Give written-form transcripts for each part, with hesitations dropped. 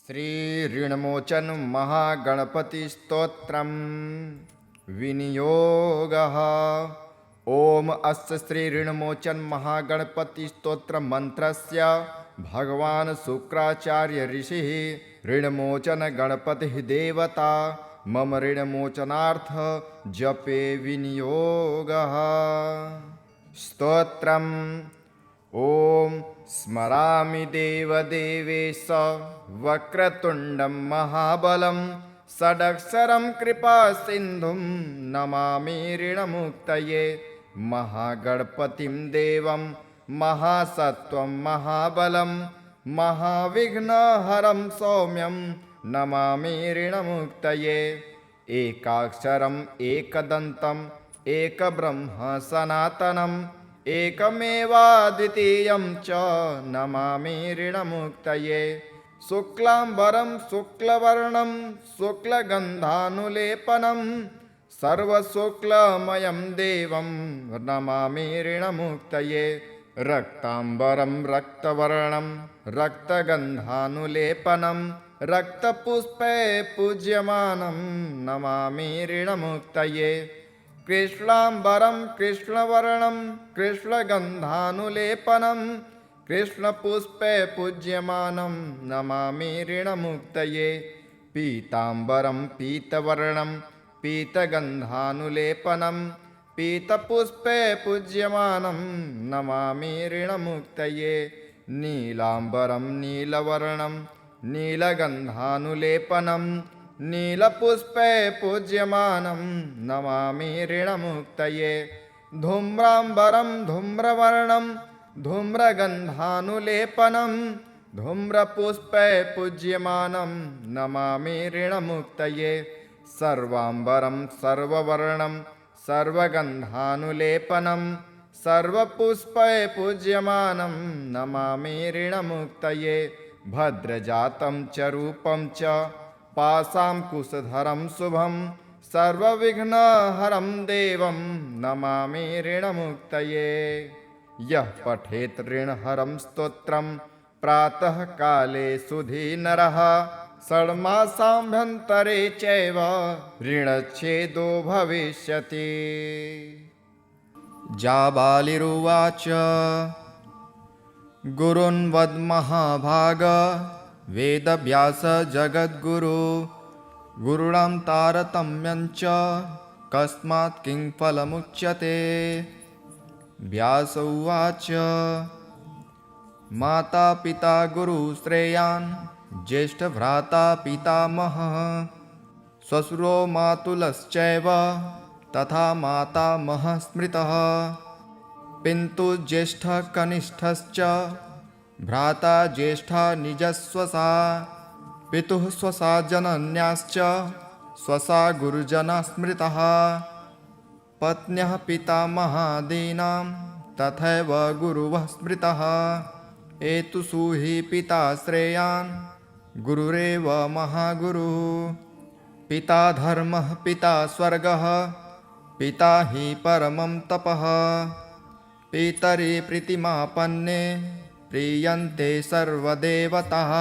श्री ऋणमोचन महागणपति स्तोत्रम विनियोगः। ओम अस्य श्री ऋणमोचन महागणपति स्तोत्र मंत्रस्य भगवान शुक्राचार्य ऋषिः ऋणमोचन गणपति देवता मम ऋणमोचनार्थ जपे विनियोगः। स्तोत्रम् ओम स्मरामि देवदेवेश वक्रतुण्डं महाबलं षडक्षरं कृपासिन्धुं नमामि ऋणमुक्तये महागणपतिं देवं महासत्त्वं महाबलं महाविघ्नहरं सौम्यं नमामि ऋणमुक्तये एकाक्षरम् एकदन्तम् एकब्रह्म सनातनम् एकमेवाद्वितीयं च नमामि ऋणमुक्तये शुक्लांबरं शुक्लवर्णं शुक्लगन्धानुलेपनं सर्वशुक्लमयं देवं नमामि ऋणमुक्तये रक्तांबरं रक्तवर्णं रक्तगन्धानुलेपनं रक्तपुष्पे पूज्यमानं नमामि ऋणमुक्तये कृष्णांबरं कृष्णवर्णं कृष्णगन्धानुलेपनं कृष्णपुष्पे पूज्यमानं नमामि ऋणमुक्तये पीतांबरं पीतवर्णं पीतगन्धानुलेपनं पीतपुष्पे पूज्यमानं नमामि ऋणमुक्तये नीलांबरं नीलवर्णं नीलगन्धानुलेपनं नीलपुष्पे पूज्यमानं नमामि ऋणमुक्तये धूम्रांबरं धूम्रवर्णं धूम्रगन्धानुलेपनं धूम्रपुष्पे पूज्यमानं नमामि ऋणमुक्तये सर्वांबरं सर्ववर्णं सर्वगन्धानुलेपनं सर्वपुष्पे पूज्यमानं नमामि ऋणमुक्तये भद्रजातं च रूपं च पाशांकुशधरं शुभं सर्वविघ्नहरं देवं नमामि ऋणमुक्तये यः पठेत् ऋणहरं स्तोत्रं प्रातः काले सुधी नरः षण्मासाभ्यन्तरे चैव ऋणच्छेदो भविष्यति। जाबालिरुवाच गुरुन् वद्महाभाग वेदव्यास जगद्गुरु गुरुणां तारतम्यं च कस्मात् किं फलमुच्यते। व्यास उवाच माता पिता गुरु श्रेयान् ज्येष्ठभ्राता पितामहः श्वशुरो मातुलश्चैव तथा मातामहः स्मृतः पिन्तु ज्येष्ठः कनिष्ठश्च भ्राता ज्येष्ठा निजस्वसा पितुः स्वसा जनन्याश्च स्वसा गुरुजना स्मृतः पत्न्यः पितामहादीनां तथैव गुरुवः स्मृतः एतुषु हि पिता श्रेयान् गुरुरेव महागुरुः पिता धर्मः पिता स्वर्गः पिता हि परमं तपः पितरि प्रीतिमापन्ने प्रीयन्ते सर्वदेवताः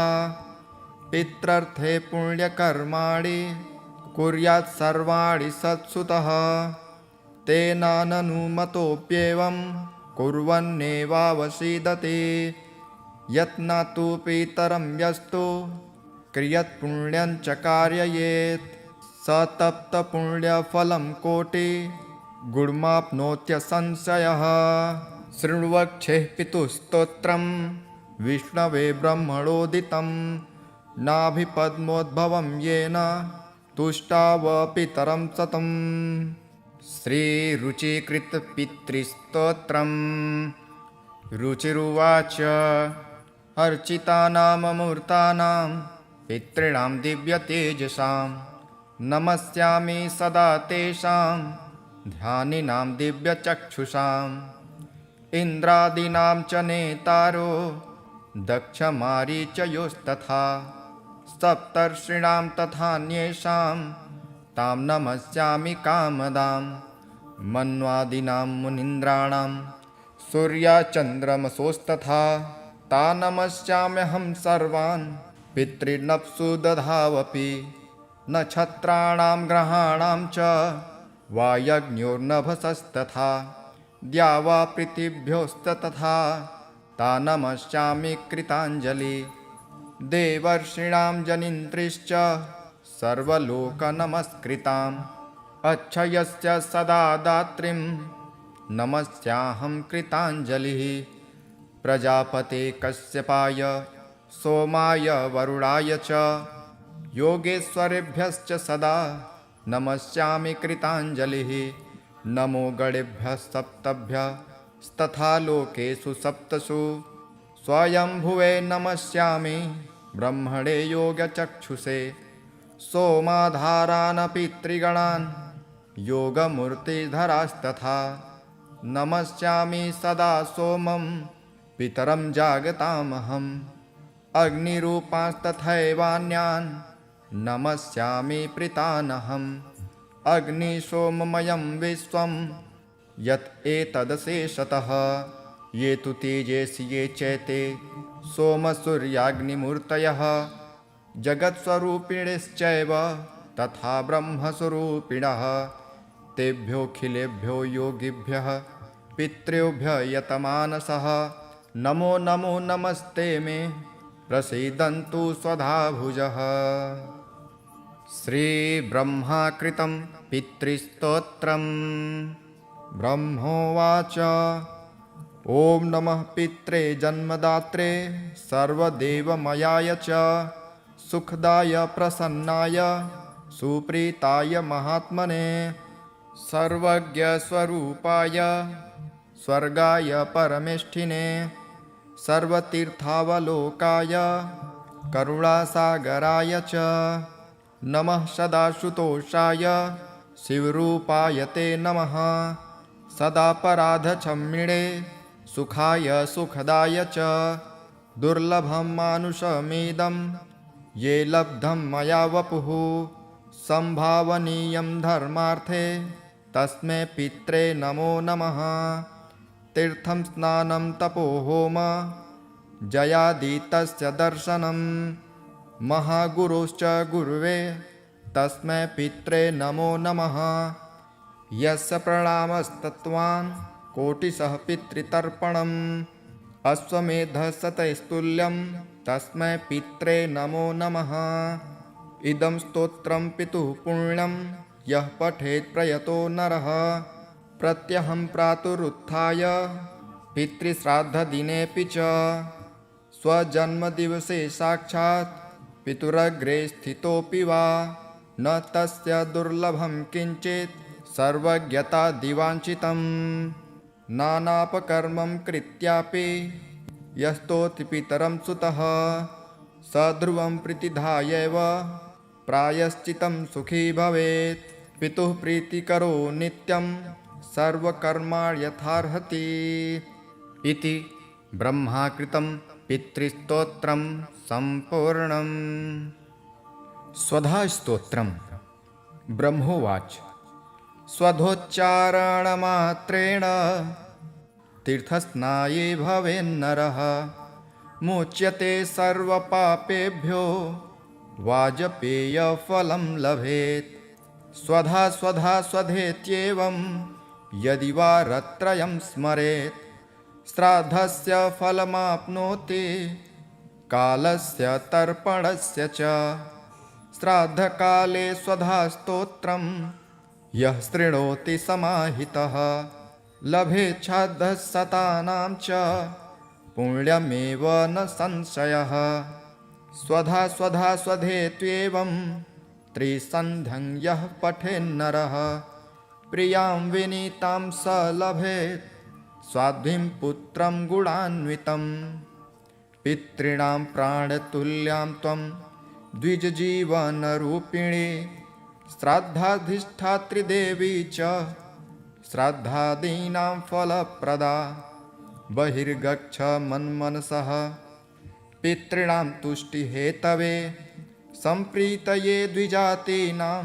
पित्रर्थे पुण्यकर्माणि कुर्यात् सर्वाणि सत्सुतः तेनाननुमतोऽप्येवं कुर्वन्नेवावसीदति यत्नातु पितरं यस्तु क्रियत्पुण्यं च कारयेत् स तप्तपुण्यफलं कोटि गुणमाप्नोत्यसंशयः। शृण्वक्षेः पितुस्तोत्रं विष्णवे ब्रह्मणोदितं नाभिपद्मोद्भवं येन तुष्टाव पितरं सतम्। श्रीरुचिकृतपितृस्तोत्रं रुचिरुवाच अर्चितानाममूर्तानां पितॄणां दिव्यतेजसां नमस्यामि सदा तेषां ध्यानिनां दिव्यचक्षुषाम् इन्द्रादीनां च नेतारो दक्षमारीचयोस्तथा सप्तर्षीणां तथान्येषां तां नमस्यामि कामदां मन्वादीनां मुनीन्द्राणां सूर्याचन्द्रमसोस्तथा ता नमस्याम्यहं सर्वान् पितॄनप्सु दधावपि नक्षत्राणां ग्रहाणां च वायज्ञोर्नभसस्तथा द्यावा पृथिव्योस्ततथा ता नमस्यामि कृताञ्जलि देवर्षीणां जनिन्त्रिश्च सर्वलोकनमस्कृताम् अच्छयस्य सदा दात्रीं नमस्याहं कृताञ्जलिः प्रजापते कश्यपाय सोमाय वरुणाय च योगेश्वरेभ्यश्च सदा नमस्यामि कृताञ्जलिः नमो गणेभ्यः सप्तभ्यस्तथा लोकेषु सप्तसु स्वयंभुवे नमस्यामि ब्रह्मणे योगचक्षुषे सोमाधारान् पितृगणान् योगमूर्तिधरास्तथा नमस्यामि सदा सोमं पितरं जागतामहम् अग्निरूपांस्तथैवान्यान् नमस्यामि प्रीतानहम् अग्निसोममयं विश्वं यत् एतदशेषतः ये तु तेजसि ये चैते सोमसूर्याग्निमूर्तयः जगत्स्वरूपिणश्चैव तथा ब्रह्मस्वरूपिणः तेभ्योऽखिलेभ्यो योगिभ्यः पितृभ्यः यतमानसः नमो नमो नमस्ते मे प्रसीदन्तु स्वधाभुजः। श्रीब्रह्माकृतं पितृस्तोत्रम्। ब्रह्मोवाच ॐ नमः पित्रे जन्मदात्रे सर्वदेवमयाय च सुखदाय प्रसन्नाय सुप्रीताय महात्मने सर्वज्ञस्वरूपाय स्वर्गाय परमेष्ठिने सर्वतीर्थावलोकाय करुणासागराय च नमः सदाशुतोषाय शिवरूपाय ते नमः सदापराधक्षम्मिणे सुखाय सुखदाय च दुर्लभं मानुषमिदं ये लब्धं मया वपुः संभावनीयं धर्मार्थे तस्मै पित्रे नमो नमः तीर्थं स्नानं तपोहोम जयादितस्य दर्शनं महागुरोश्च गुरुवे तस्मै पित्रे नमो नमः यस्य प्रणामस्तत्त्वान् कोटिशः पितृतर्पणम् अश्वमेधशतैस्तुल्यं तस्मै पित्रे नमो नमः इदं स्तोत्रं पितुः पुण्यं यः पठेत् प्रयतो नरः प्रत्यहं प्रातरुत्थाय पितृश्राद्धदिनेऽपि च स्वजन्मदिवसे साक्षात् पितुरग्रे स्थितोऽपि वा न तस्य दुर्लभं किञ्चित् सर्वज्ञता दिवाञ्छितं नानापकर्मं कृत्यापि यस्तोति पितरं सुतः स ध्रुवं प्रतिधायैव प्रायश्चितं सुखी भवेत् पितुः प्रीतिकरो नित्यं सर्वकर्माणि यथार्हति इति ब्रह्माकृतं पितृस्तोत्रं सम्पूर्णम्। स्वधास्तोत्रम्। ब्रह्मोवाच स्वधोच्चारणमात्रेण तीर्थस्नाये भवेन्नरः मुच्यते सर्वपापेभ्यो वाजपेयफलं लभेत् स्वधा स्वधा स्वधेत्येवं यदि वारत्रयं स्मरेत् श्राद्धस्य फलमाप्नोति कालस्य तर्पणस्य च श्राद्धकाले स्वधास्तोत्रं यः शृणोति समाहितः लभेच्छाद्धशतानां च पुण्यमेव न संशयः स्वधा स्वधा स्वधेत्वेवं त्रिसन्ध्यं यः पठेन्नरः प्रियां विनीतां स लभेत् स्वाध्वीं पुत्रं गुणान्वितं पितॄणां प्राणतुल्यां त्वं द्विजजीवनरूपिणी श्राद्धाधिष्ठात्री देवी च श्राद्धादीनां फलप्रदा बहिर्गच्छ मन्मनसः पितॄणां तुष्टिहेतवे सम्प्रीतये द्विजातीनां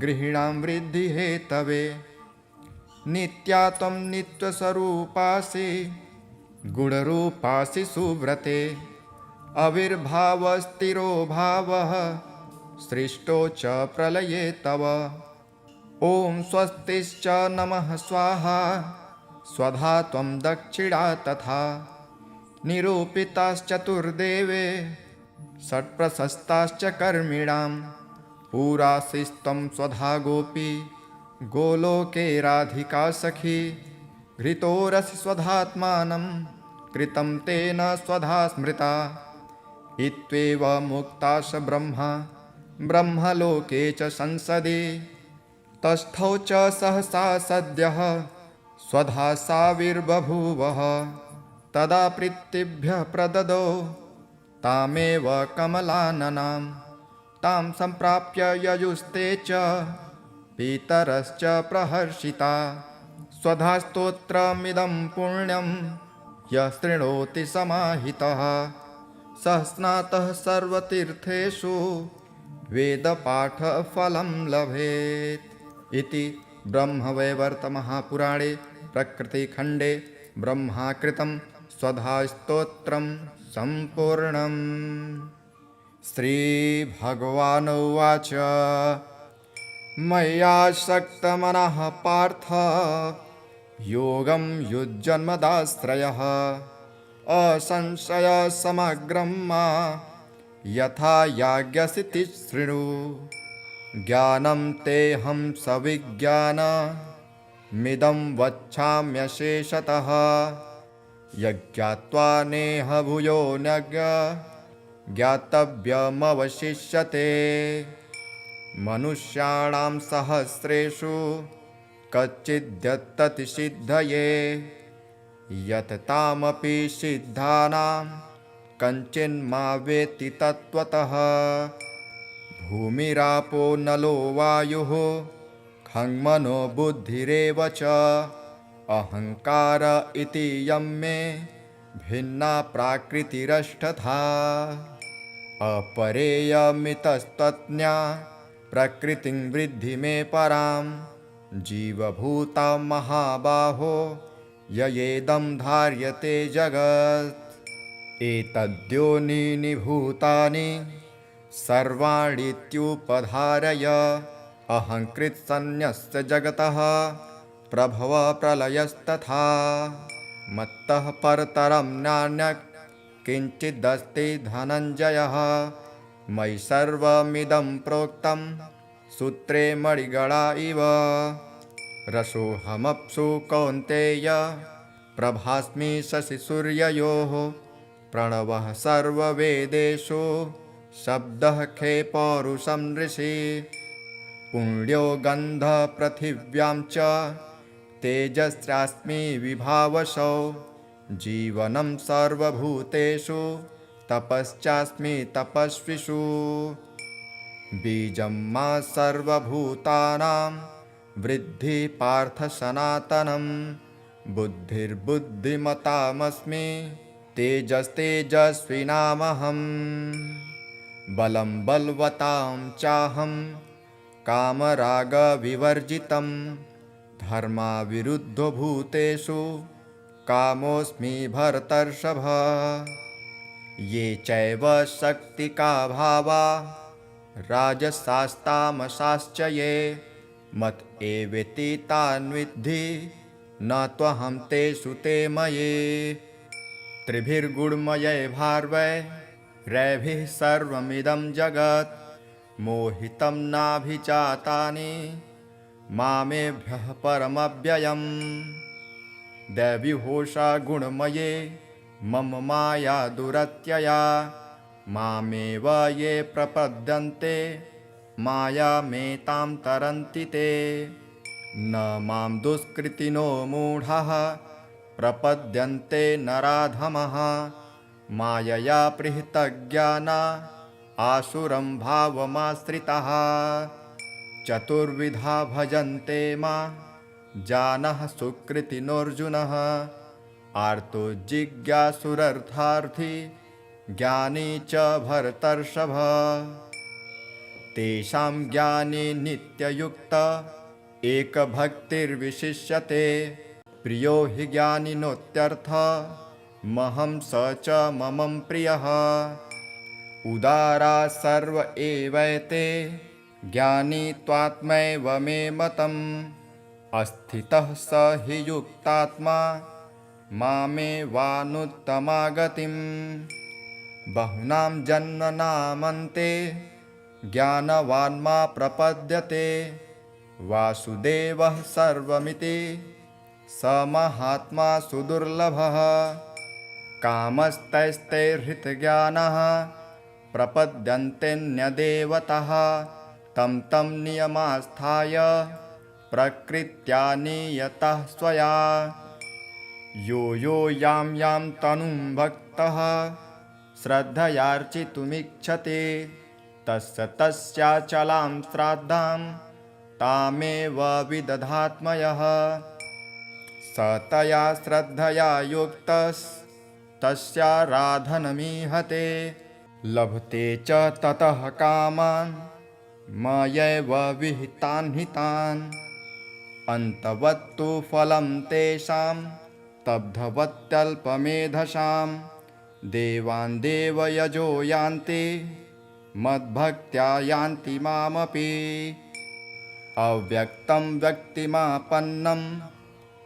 गृहीणां वृद्धिहेतवे नित्या त्वं नित्यस्वरूपासि गुणरूपासि सुव्रते अविर्भावस्तिरो भावः सृष्टो च प्रलये तव। ॐ स्वस्तिश्च नमः स्वाहा स्वधा त्वं दक्षिणा तथा। निरूपिताश्चतुर्देवे षट्प्रशस्ताश्च कर्मिणां। पुरासिस्त्वं स्वधा गोपी गोलोके राधिका सखी। घृतोरसि स्वधात्मानं कृतं तेन स्वधा स्मृता। इत्येव मुक्ताश ब्रह्मलोके च संसदि। तस्थौ च सहसा सद्यः स्वधा साविर्बभूवः। तदा प्रीतिभ्यः प्रददौ तामेव कमलाननां। तां सम्प्राप्य ययुस्ते च पितरश्च प्रहर्षिता। स्वधा स्तोत्रमिदं पुण्यं यः शृणोति समाहितः। सः स्नातः सर्वतीर्थेषु वेदपाठफलं लभेत्। इति ब्रह्मवैवर्तमहापुराणे प्रकृतिखण्डे ब्रह्माकृतं स्वधास्तोत्रं सम्पूर्णम्। श्रीभगवानुवाच मय्यासक्तमनः पार्थ योगं युज्यन्मदाश्रयः। असंशयसमग्रं मा यथा याज्ञसिति शृणु। ज्ञानं तेऽहं सविज्ञानमिदं वच्छाम्यशेषतः। यज्ञात्वा नेह भूयो न्यज्ञ ज्ञातव्यमवशिष्यते। मनुष्याणां सहस्रेषु कच्चिद्यत्तति सिद्धये। यततामपि सिद्धानां कञ्चिन्मा वेत्ति तत्त्वतः। भूमिरापो नलो वायुः खङ्मनो बुद्धिरेव च। अहङ्कार इति यं मे भिन्ना प्राकृतिरष्टधा। अपरेयमितस्तज्ज्ञा प्रकृतिं वृद्धि मे परां। जीवभूतां महाबाहो ययेदं धार्यते जगत्। एतद्योनीनि भूतानि सर्वाणीत्युपधारय। अहङ्कृत्सन्न्यस्य जगतः प्रभव प्रलयस्तथा। मत्तः परतरं नान्यत् किञ्चिदस्ति धनञ्जयः। मयि सर्वमिदं प्रोक्तं सूत्रे मणिगणा इव। रसोऽहमप्सु कौन्तेय प्रभास्मि शशिसूर्ययोः। प्रणवः सर्ववेदेषु शब्दः खे पौरुषं ऋषि। पुण्यो गन्धः पृथिव्यां च तेजस्यास्मि विभावसौ। जीवनं सर्वभूतेषु तपश्चास्मि तपस्विषु। बीजं मा सर्वभूतानां वृद्धि पार्थ सनातनं। बुद्धिर्बुद्धिमतामस्मि तेजस्तेजस्विनामहम्। बलं बलवतां चाहं कामरागविवर्जितं। धर्माविरुद्धो भूतेषु कामोऽस्मि भरतर्षभ। ये चैव शक्तिका भावा राजसास्तामसाश्च ये। मत एवेति तान् विद्धि न त्वहं तेषु ते मये। त्रिभिर्गुणमये भार्वै रैभिः सर्वमिदं जगत्। मोहितं नाभिजातानि मामेभ्यः परमव्ययम्। दैवीहोषा गुणमये मम माया दुरत्यया। मामेव ये प्रपद्यन्ते मायामेतां तरन्ति ते। न मां दुष्कृतिनो मूढाः प्रपद्यन्ते नराधमः। मायया पृहतज्ञाना आसुरं भावमाश्रिताः। चतुर्विधा भजन्ते मां जानः सुकृतिनोऽर्जुनः। आर्तो जिज्ञासुरर्थार्थी ज्ञानी च भरतर्षभ। तेषां ज्ञानी नित्ययुक्त एकभक्तिर्विशिष्यते। प्रियो हि ज्ञानिनोत्यर्थः महं स च मम प्रियः। उदारा सर्व एवैते ज्ञानी त्वात्मैव मे मतम्। अस्थितः स हि युक्तात्मा मामेवानुत्तमागतिम्। बहूनां जन्मनामन्ते ज्ञानवान् मा प्रपद्यते। वासुदेवः सर्वमिति स महात्मा सुदुर्लभः। कामस्तैस्तैर्हृतज्ञानः प्रपद्यन्तेऽन्यदेवतः। तं तं नियमास्थाय प्रकृत्या नियतः स्वया। यो यो यां यां तनुं भक्तः श्रद्धयार्चितुमिच्छति तस्य तस्याचलां श्राद्धां तामेव विदधात्मयः। स तया श्रद्धया युक्तस्तस्याराधनमीहते। लभते च ततः कामान् मयैव विहितान् हितान्। अन्तवत्तु फलं तेषां तब्धवत्यल्पमेधसां। देवान् देवयजो यान्ति मद्भक्त्या यान्ति मामपि। अव्यक्तं व्यक्तिमापन्नं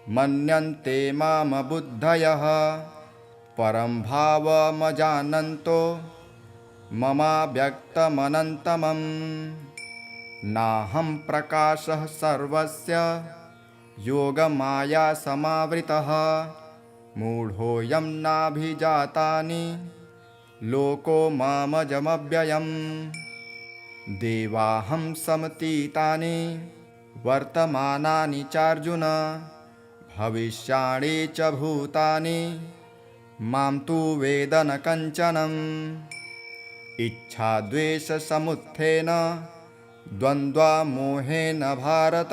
मन्यन्ते मामबुद्धयः। परं भावमजानन्तो ममाव्यक्तमनन्तमम्। नाहं प्रकाशः सर्वस्य योगमायासमावृतः। मूढोऽयं नाभिजातानि लोको मामजमव्ययम्। देवाहं समतीतानि वर्तमानानि चार्जुन। भविष्याणि च भूतानि मां तु वेद न कञ्चनम्। इच्छाद्वेषसमुत्थेन द्वन्द्वमोहेन भारत।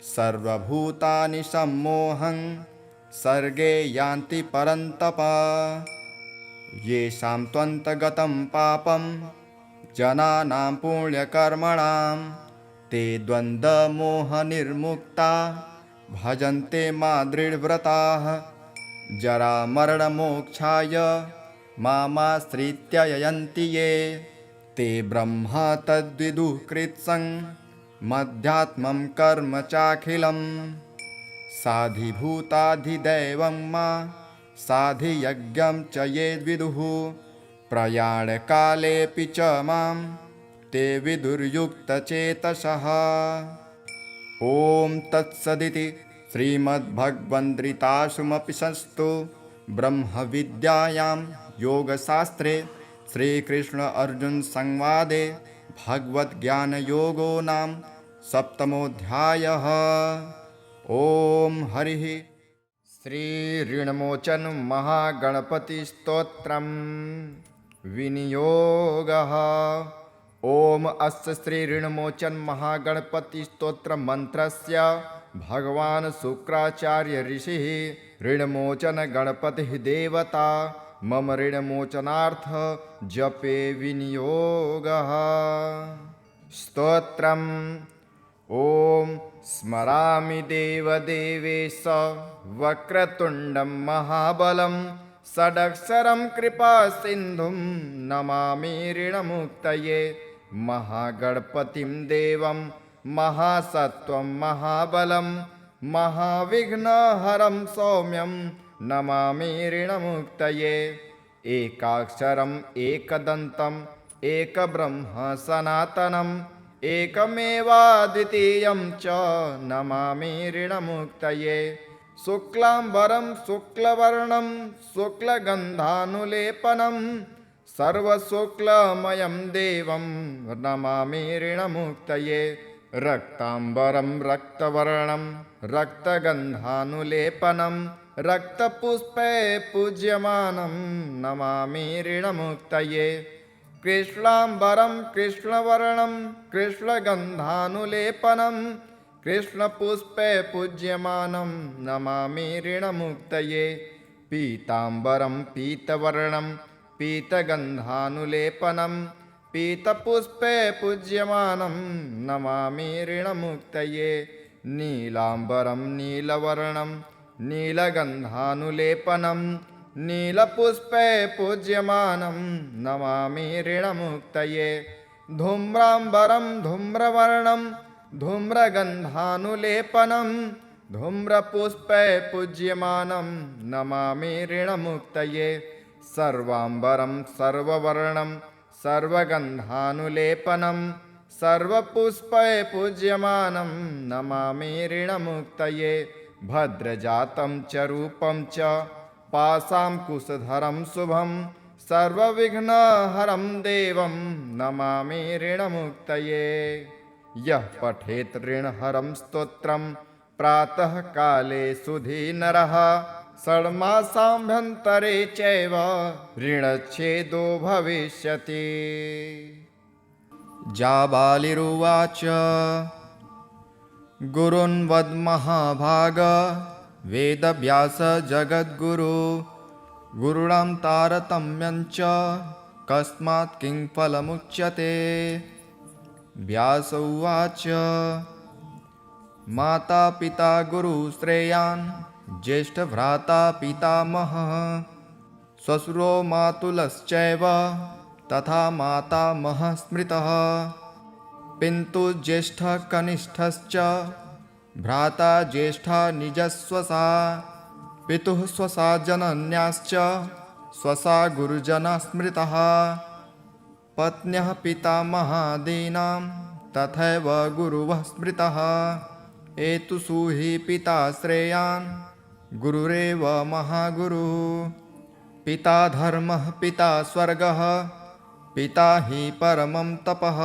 सर्वभूतानि सम्मोहं सर्गे यान्ति परन्तप। येषां त्वन्तगतं पापं जनानां पुण्यकर्मणां ते द्वन्द्वमोहनिर्मुक्ता भजन्ते मा दृढव्रताः। जरामरणमोक्षाय मामाश्रित्य यन्ति ये ते ब्रह्म तद्विदुः कृत्स्नं मध्यात्मं कर्म चाखिलम्। साधिभूताधिदैवं मा साधियज्ञं च ये विदुः प्रयाणकालेऽपि च मां ते विदुर्युक्तचेतसः। ॐ तत्सदिति श्रीमद्भगवद्गीतासूपनिषत्सु ब्रह्मविद्यायां योगशास्त्रे श्रीकृष्ण अर्जुन संवादे भगवद्ज्ञानयोगो नाम सप्तमोऽध्यायः। ॐ हरिः। श्रीऋणमोचन महागणपतिस्तोत्रम् विनियोगः। ॐ अस्य श्रीऋणमोचन महागणपतिस्तोत्र मंत्रस्य भगवान् शुक्राचार्य ऋषिः ऋणमोचन गणपतिः देवता मम ऋणमोचनार्थ जपे विनियोगः। स्तोत्रम्। ॐ स्मरामि देवदेवेश वक्रतुण्डं महाबलं षडक्षरं कृपासिन्धुं नमामि ऋणमुक्तये। महागणपतिं देवं महासत्त्वं महाबलं महाविघ्नहरं सौम्यं नमामि ऋणमुक्तये। एकाक्षरम् एकदन्तम् एकब्रह्म सनातनम् एकमेवाद्वितीयं च नमामि ऋणमुक्तये। शुक्लाम्बरं शुक्लवर्णं शुक्लगन्धानुलेपनं सर्वशुक्लमयं देवं नमामि ऋणमुक्तये। रक्ताम्बरं रक्तवर्णं रक्तगन्धानुलेपनं रक्तपुष्पे पूज्यमानं नमामि ऋणमुक्तये। कृष्णाम्बरं कृष्णवर्णं कृष्णगन्धानुलेपनं कृष्णपुष्पे पूज्यमानं नमामि ऋणमुक्तये। पीताम्बरं पीतवर्णं पीतगन्धानुलेपनं पीतपुष्पे पूज्यमानं नमामि ऋणमुक्तये। नीलाम्बरं नीलवर्णं नीलगन्धानुलेपनं नीलपुष्पे पूज्यमानं नमामि ऋणमुक्तये धूम्राम्बरं धूम्रवर्णं धूम्रगन्धानुलेपनं धूम्रपुष्पे पूज्यमानं नमामि ऋणमुक्तये सर्वाम्बरं सर्ववर्णं सर्वगन्धानुलेपनं सर्वपुष्पे पूज्यमानं नमामि ऋणमुक्तये भद्रजातं च रूपं च पाशाङ्कुशधरं शुभं सर्वविघ्नहरं देवं नमामि ऋणमुक्तये यः पठेत् ऋणहरं स्तोत्रं प्रातःकाले सुधीनरः षण्मासाभ्यन्तरे चैव ऋणच्छेदो भविष्यति। जाबालिरुवाच गुरून् वद्महाभाग वेदव्यास जगद्गुरु गुरुणां तारतम्यं च कस्मात् किं फलमुच्यते। व्यास उवाच माता पिता गुरुश्रेयान् ज्येष्ठभ्राता पितामहः श्वशुरो मातुलश्चैव तथा मातामहः स्मृतः पितुः ज्येष्ठः कनिष्ठश्च भ्राता ज्येष्ठा निजस्वसा पितुः स्वसा जनन्याश्च स्वसा गुरुजना स्मृतः पत्न्यः पितामहादीनां तथैव गुरुवः स्मृतः एतुषु हि पिता श्रेयान् गुरुरेव महागुरुः पिता धर्मः पिता स्वर्गः पिता हि परमं तपः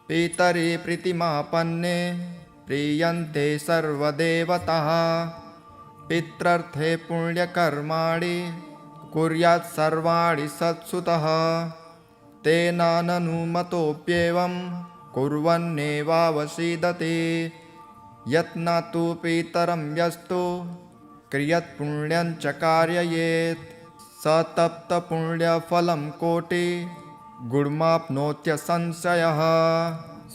पितरि प्रीतिमापन्ने प्रीयन्ते सर्वदेवताः पित्रर्थे पुण्यकर्माणि कुर्यात् सर्वाणि सत्सुतः तेनाननुमतोऽप्येवं कुर्वन्नेवावसीदते यत्नातु पितरं यस्तु क्रियत्पुण्यं च कारयेत् स तप्तपुण्यफलं कोटि गुणमाप्नोत्यसंशयः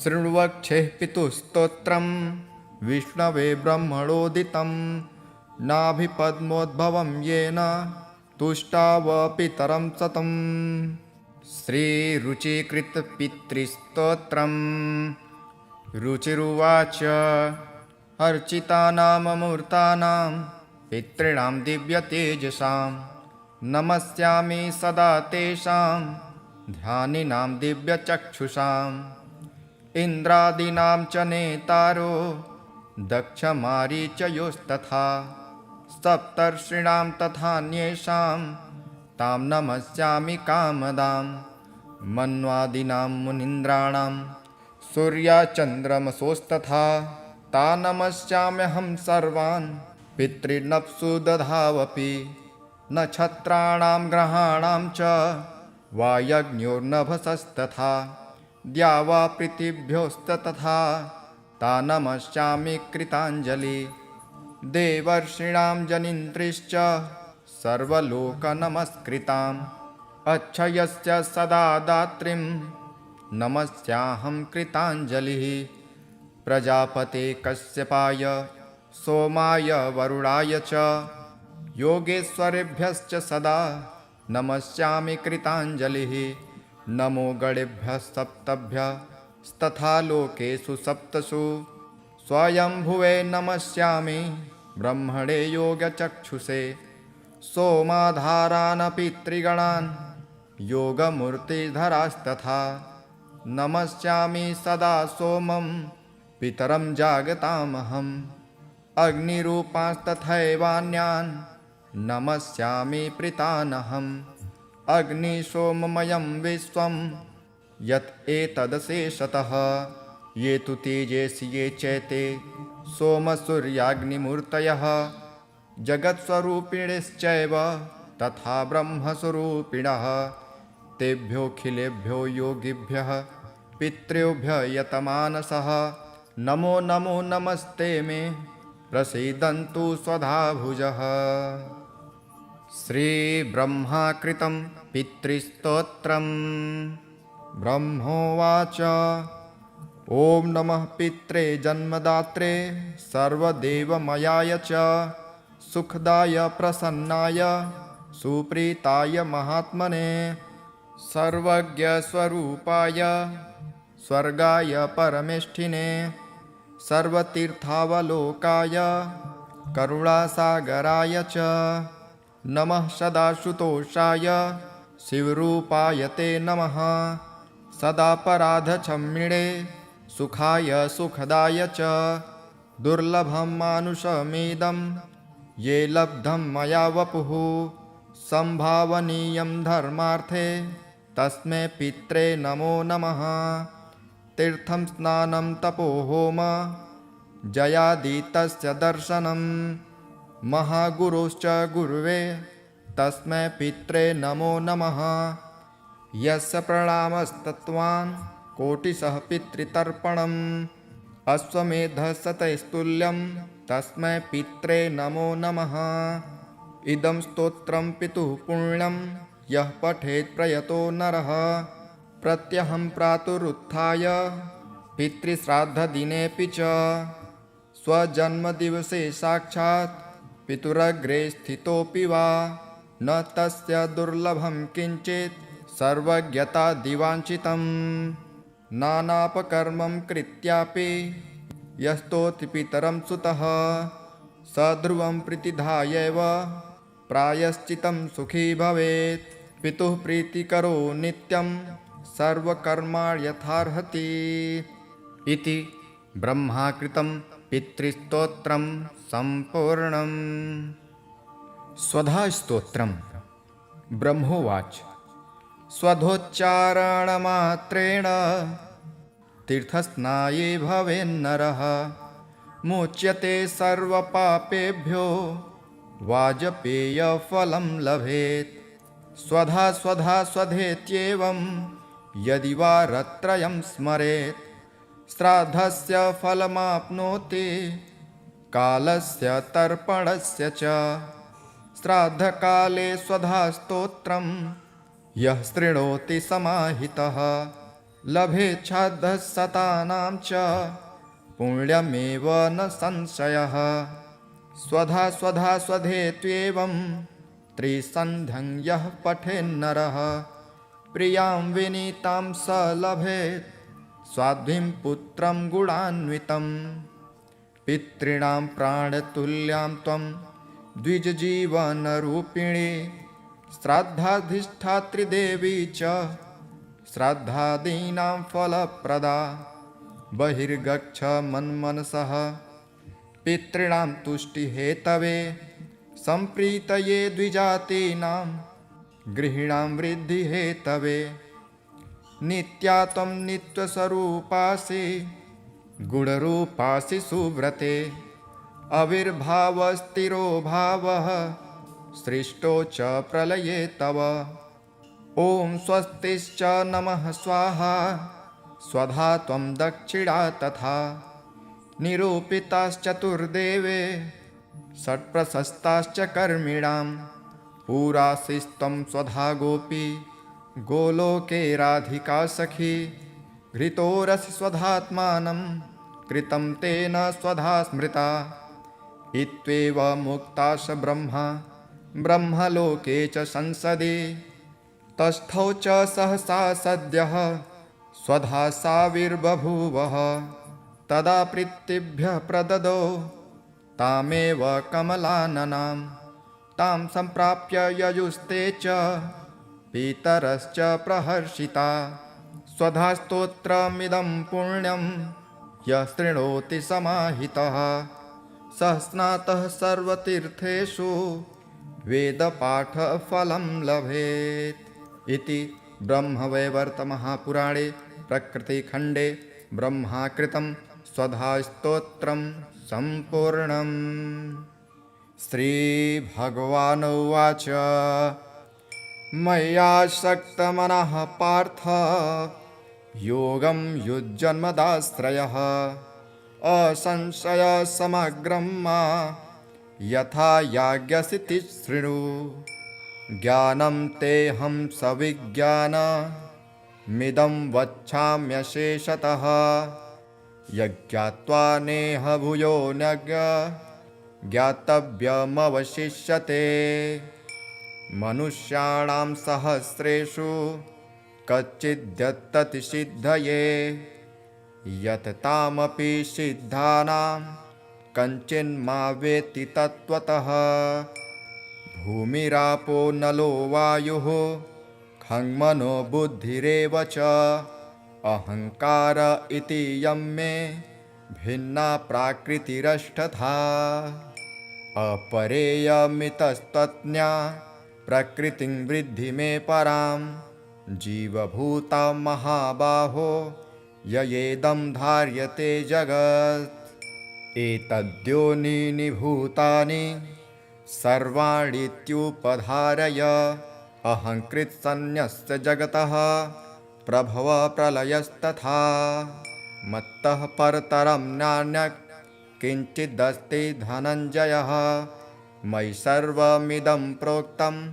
शृण्वक्षेः पितुस्तोत्रं विष्णवे ब्रह्मणोदितं नाभिपद्मोद्भवं येन तुष्टाव पितरं सतम्। श्रीरुचिकृतपितृस्तोत्रम् रुचिरुवाच अर्चितानाममूर्तानां पितॄणां दिव्यतेजसां नमस्यामि सदा तेषां ध्यानिनां दिव्यचक्षुषाम् इन्द्रादीनां च नेतारो दक्षमारीचयोस्तथा सप्तर्षीणां तथान्येषां तां नमस्यामि कामदां मन्वादीनां मुनीन्द्राणां सूर्याचन्द्रमसोस्तथा ता नमस्याम्यहं सर्वान् पितॄनप्सु दधावपि नक्षत्राणां ग्रहाणां च वायज्ञोर्नभसस्तथा द्यावा पृथिव्योस्तथा ता नमस्यामि कृताञ्जलि देवर्षीणां जनिन्त्रिश्च सर्वलोकनमस्कृताम् अक्षयस्य सदा दात्रीं नमस्याहं कृताञ्जलिः प्रजापते कश्यपाय सोमाय वरुणाय च योगेश्वरेभ्यश्च सदा नमस्यामि कृताञ्जलिः नमो गणेभ्यः सप्तभ्यस्तथा लोकेषु सप्तसु स्वयंभुवे नमस्यामि ब्रह्मणे योगचक्षुषे सोमाधारानपि त्रिगणान् योगमूर्तिधरास्तथा नमस्यामि सदा सोमं पितरं जागतामहम् अग्निरूपांस्तथैवान्यान् नमस्यामि प्रीतानहम् अग्निसोममयं विश्वं यत् एतदशेषतः ये तु तेजसि ये चैते सोमसूर्याग्निमूर्तयः जगत्स्वरूपिणश्चैव तथा ब्रह्मस्वरूपिणः तेभ्योऽखिलेभ्यो योगिभ्यः पितृभ्यः यतमानसः नमो नमो नमस्ते मे प्रसीदन्तु स्वधाभुजः। श्रीब्रह्माकृतं पितृस्तोत्रम् ब्रह्मोवाच ॐ नमः पित्रे जन्मदात्रे सर्वदेवमयाय च सुखदाय प्रसन्नाय सुप्रीताय महात्मने सर्वज्ञस्वरूपाय स्वर्गाय परमेष्ठिने सर्वतीर्थावलोकाय करुणासागराय च नमः सदाशुतोषाय शिवरूपाय ते नमः सदापराधक्षम्मिणे सुखाय सुखदाय च दुर्लभं मानुषमेदं ये लब्धं मया वपुः संभावनीयं धर्मार्थे तस्मै पित्रे नमो नमः तीर्थं स्नानं तपोहोम जयादितस्य दर्शनं महागुरोश्च गुरुवे तस्मै पित्रे नमो नमः यस्य प्रणामस्तत्त्वान् कोटिशः पितृतर्पणम् अश्वमेधशतैस्तुल्यं तस्मै पित्रे नमो नमः इदं स्तोत्रं पितुः पुण्यं यः पठेत् प्रयतो नरः प्रत्यहं प्रातरुत्थाय पितृश्राद्धदिनेऽपि च स्वजन्मदिवसे साक्षात् पितुरग्रे स्थितोऽपि वा न तस्य दुर्लभं किञ्चित् सर्वज्ञतादिवाञ्छितं नानापकर्मं कृत्यापि यस्तोति पितरं सुतः स ध्रुवं प्रतिधायैव प्रायश्चितं सुखी भवेत् पितुः प्रीतिकरो नित्यं सर्वकर्माण्यथार्हति इति ब्रह्माकृतं पितृस्तोत्रं सम्पूर्णम्। स्वधास्तोत्रं। ब्रह्मोवाच स्वधोच्चारणमात्रेण तीर्थस्नाये भवेन्नरः मुच्यते सर्वपापेभ्यो वाजपेयफलं लभेत् स्वधा स्वधा स्वधेत्येवं यदि वारत्रयं स्मरेत् श्राद्धस्य फलमाप्नोति कालस्य तर्पणस्य च श्राद्धकाले स्वधास्तोत्रं यः शृणोति समाहितः लभेच्छाद्धशतानां च पुण्यमेव न संशयः स्वधा स्वधा स्वधेत्येवं त्रिसन्ध्यं यः पठेन्नरः प्रियां विनीतां स लभेत् स्वाध्वीं पुत्रं गुणान्वितं पितॄणां प्राणतुल्यां त्वं द्विजजीवनरूपिणी श्राद्धाधिष्ठात्रिदेवी च श्राद्धादीनां फलप्रदा बहिर्गच्छ मन्मनसः पितॄणां तुष्टिहेतवे सम्प्रीतये द्विजातीनां गृहीणां वृद्धिहेतवे नित्या त्वं नित्यस्वरूपासि गुणरूपासि सुव्रते आविर्भावस्थिरो भावः सृष्टो च प्रलये तव ॐ स्वस्तिश्च नमः स्वाहा स्वधा त्वं दक्षिणा तथा निरूपिताश्चतुर्देवे षट्प्रशस्ताश्च कर्मिणां पुरासिस्त्वं स्वधा गोपी गोलोके राधिका सखी घृतोरसि स्वधात्मानं कृतं तेन स्वधा स्मृता इत्येव मुक्ताश ब्रह्मलोके च संसदि तस्थौ च सहसा सद्यः स्वधा साविर्बभूवः तदा प्रीतिभ्यः प्रददौ तामेव कमलाननां तां सम्प्राप्य ययुस्ते च पितरश्च प्रहर्षिता स्वधा स्तोत्रमिदं पुण्यं यः शृणोति समाहितः सः स्नातः सर्वतीर्थेषु वेदपाठफलं लभेत् इति ब्रह्मवैवर्तमहापुराणे प्रकृतिखण्डे ब्रह्माकृतं स्वधास्तोत्रं सम्पूर्णम्। श्रीभगवानुवाच मय्यासक्तमनः पार्थ योगं युज्यन्मदाश्रयः असंशयसमग्रं मा यथा याज्ञसिति शृणु ज्ञानं तेऽहं सविज्ञानमिदं वच्छाम्यशेषतः यज्ञात्वा नेह भूयो न ज्ञातव्यमवशिष्यते मनुष्याणां सहस्रेषु कच्चिद्यत्तति सिद्धये यततामपि सिद्धानां कञ्चिन्मा वेत्ति तत्त्वतः। भूमिरापो नलो वायुः खङ्मनो बुद्धिरेव च अहङ्कार इति यं मे भिन्ना प्राकृतिरष्टधा। अपरेयमितस्तज्ञा प्रकृतिं वृद्धि मे परां जीवभूतां महाबाहो ययेदं धार्यते जगत्। एतद्योनीनि भूतानि सर्वाणीत्युपधारय अहङ्कृत्सन्न्यस्य जगतः प्रभव प्रलयस्तथा। मत्तः परतरं नान्यत् किञ्चिदस्ति धनञ्जयः मयि सर्वमिदं प्रोक्तं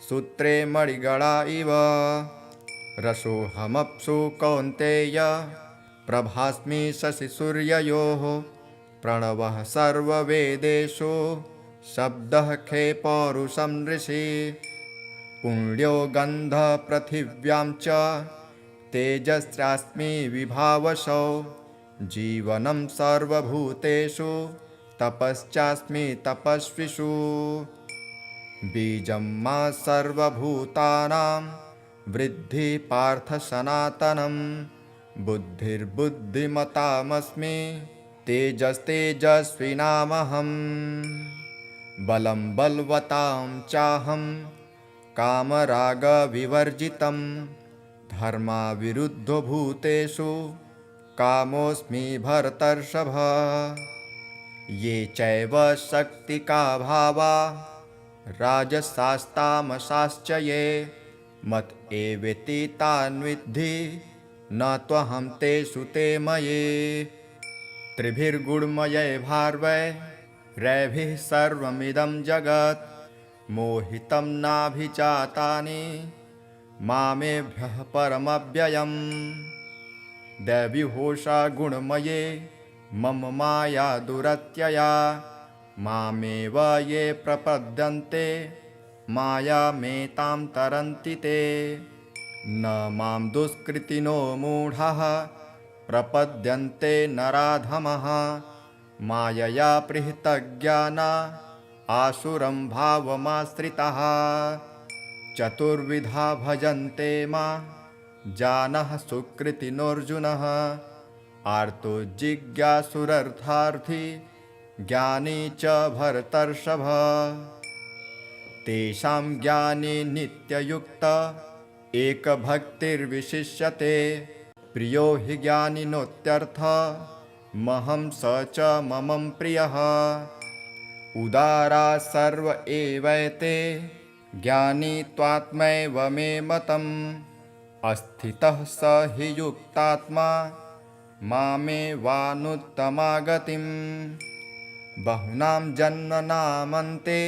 सूत्रे मणिगणा इव। रसोऽहमप्सु कौन्तेय प्रभास्मि शशिसूर्ययोः प्रणवः सर्ववेदेषु शब्दः खे पौरुषं ऋषि। पुण्यो गन्धः पृथिव्यां च तेजस्यास्मि विभावसौ जीवनं सर्वभूतेषु तपश्चास्मि तपस्विषु। बीजं मा सर्वभूतानां वृद्धि पार्थ सनातनं बुद्धिर्बुद्धिमतामस्मि तेजस्तेजस्विनामहम्। बलं बलवतां चाहं कामरागविवर्जितं धर्माविरुद्धो भूतेषु कामोऽस्मि भरतर्षभ। ये चैव शक्तिका भावा राजसास्तामसाश्च ये मत एवेति तान् विद्धि न त्वहं तेषु ते मये। त्रिभिर्गुणमये भार्वै रैभिः सर्वमिदं जगत् मोहितं नाभिजातानि मामेभ्यः परमव्ययम्। दैवीहोषा गुणमये मम माया दुरत्यया मामेव ये प्रपद्यन्ते मायामेतां तरन्ति ते। न मां दुष्कृतिनो मूढाः प्रपद्यन्ते नराधमः मायया पृहतज्ञाना आसुरं भावमाश्रिताः। चतुर्विधा भजन्ते मां जानः सुकृतिनोऽर्जुनः आर्तो जिज्ञासुरर्थार्थी ज्ञानी च भरतर्षभ। तेषां ज्ञानी नित्ययुक्त एकभक्तिर्विशिष्यते प्रियो हि ज्ञानिनोत्यर्थ महं स च मम प्रियः। उदारा सर्व एवैते ज्ञानी त्वात्मैव मे मतम् अस्थितः स हि युक्तात्मा मामेवानुत्तमागतिम्। बहूनां जन्मनामन्ते